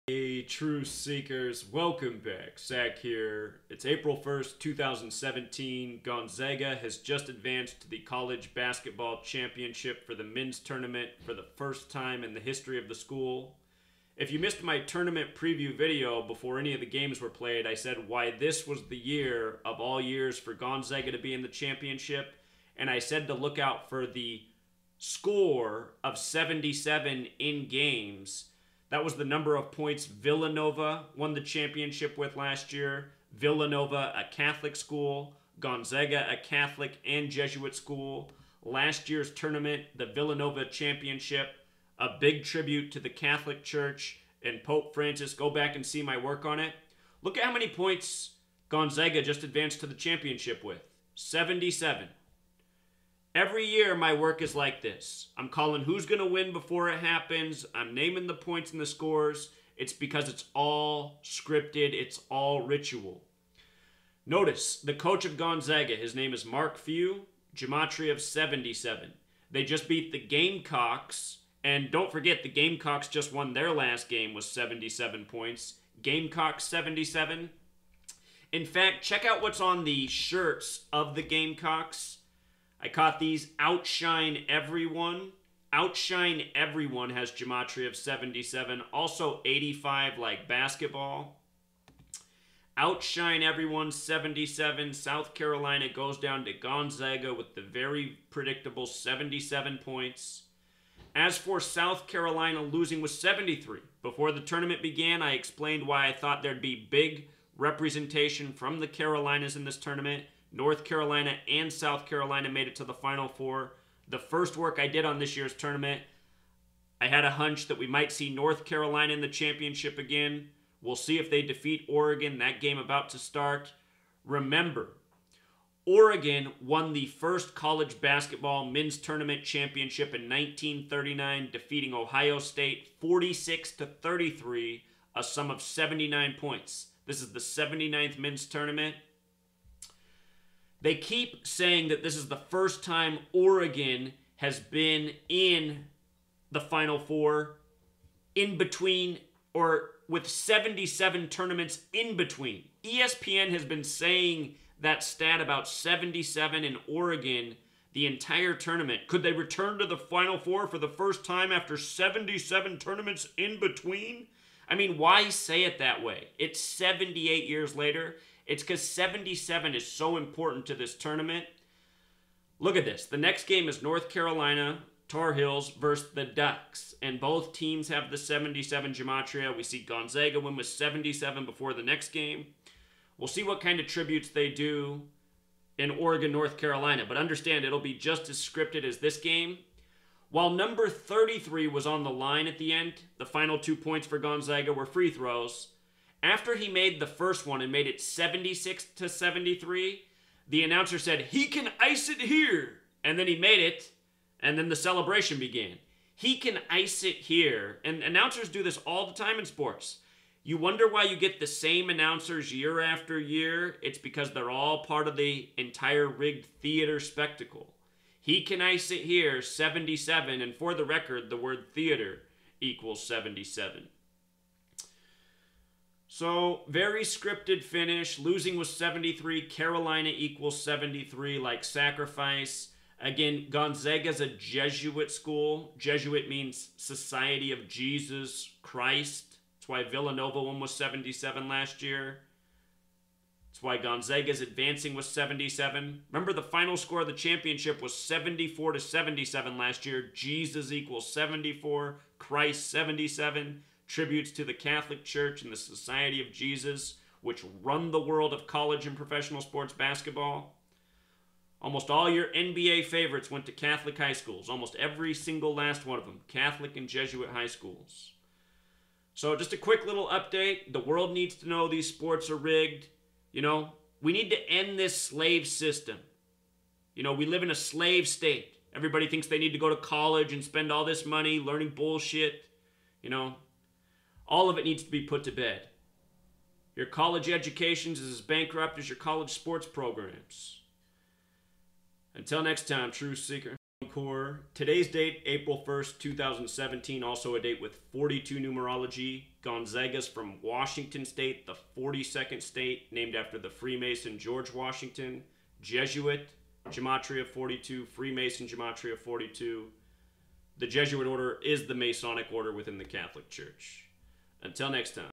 Hey, Truth Seekers, welcome back. Zach here. It's April 1st, 2017. Gonzaga has just advanced to the college basketball championship for the men's tournament for the first time in the history of the school. If you missed my tournament preview video before any of the games were played, I said why this was the year of all years for Gonzaga to be in the championship, and I said to look out for the score of 77 in games. That was the number of points Villanova won the championship with last year. Villanova, a Catholic school. Gonzaga, a Catholic and Jesuit school. Last year's tournament, the Villanova championship, a big tribute to the Catholic Church and Pope Francis. Go back and see my work on it. Look at how many points Gonzaga just advanced to the championship with. 77. Every year, my work is like this. I'm calling who's going to win before it happens. I'm naming the points and the scores. It's because it's all scripted. It's all ritual. Notice, the coach of Gonzaga, his name is Mark Few, Gematria of 77. They just beat the Gamecocks. And don't forget, the Gamecocks just won their last game with 77 points. Gamecocks 77. In fact, check out what's on the shirts of the Gamecocks. I caught these. Outshine Everyone. Outshine Everyone has Gematria of 77. Also 85 like basketball. Outshine Everyone 77. South Carolina goes down to Gonzaga with the very predictable 77 points. As for South Carolina losing with 73. Before the tournament began, I explained why I thought there'd be big representation from the Carolinas in this tournament. North Carolina and South Carolina made it to the Final Four. The first work I did on this year's tournament, I had a hunch that we might see North Carolina in the championship again. We'll see if they defeat Oregon. That game about to start. Remember, Oregon won the first college basketball men's tournament championship in 1939, defeating Ohio State 46-33, a sum of 79 points. This is the 79th men's tournament. They keep saying that this is the first time Oregon has been in the Final Four in between, or with 77 tournaments in between. ESPN has been saying that stat about 77 in Oregon the entire tournament. Could they return to the Final Four for the first time after 77 tournaments in between? I mean, why say it that way? It's 78 years later. It's because 77 is so important to this tournament. Look at this. The next game is North Carolina Tar Heels versus the Ducks. And both teams have the 77 Gematria. We see Gonzaga win with 77 before the next game. We'll see what kind of tributes they do in Oregon, North Carolina. But understand, it'll be just as scripted as this game. While number 33 was on the line at the end, the final 2 points for Gonzaga were free throws. After he made the first one and made it 76-73, the announcer said, "He can ice it here." And then he made it, and then the celebration began. He can ice it here. And announcers do this all the time in sports. You wonder why you get the same announcers year after year. It's because they're all part of the entire rigged theater spectacle. He can ice it here, 77. And for the record, the word theater equals 77. So, very scripted finish. Losing was 73. Carolina equals 73, like sacrifice. Again, Gonzaga's a Jesuit school. Jesuit means Society of Jesus Christ. That's why Villanova won was 77 last year. That's why Gonzaga's advancing was 77. Remember, the final score of the championship was 74-77 last year. Jesus equals 74. Christ 77. Tributes to the Catholic Church and the Society of Jesus, which run the world of college and professional sports basketball. Almost all your NBA favorites went to Catholic high schools. Almost every single last one of them. Catholic and Jesuit high schools. So just a quick little update. The world needs to know these sports are rigged. You know, we need to end this slave system. You know, we live in a slave state. Everybody thinks they need to go to college and spend all this money learning bullshit. You know, all of it needs to be put to bed. Your college education is as bankrupt as your college sports programs. Until next time, Truth Seeker. Core. Today's date, April 1st, 2017, also a date with 42 numerology. Gonzaga's from Washington State, the 42nd state, named after the Freemason George Washington. Jesuit, Gematria 42, Freemason Gematria 42. The Jesuit order is the Masonic order within the Catholic Church. Until next time.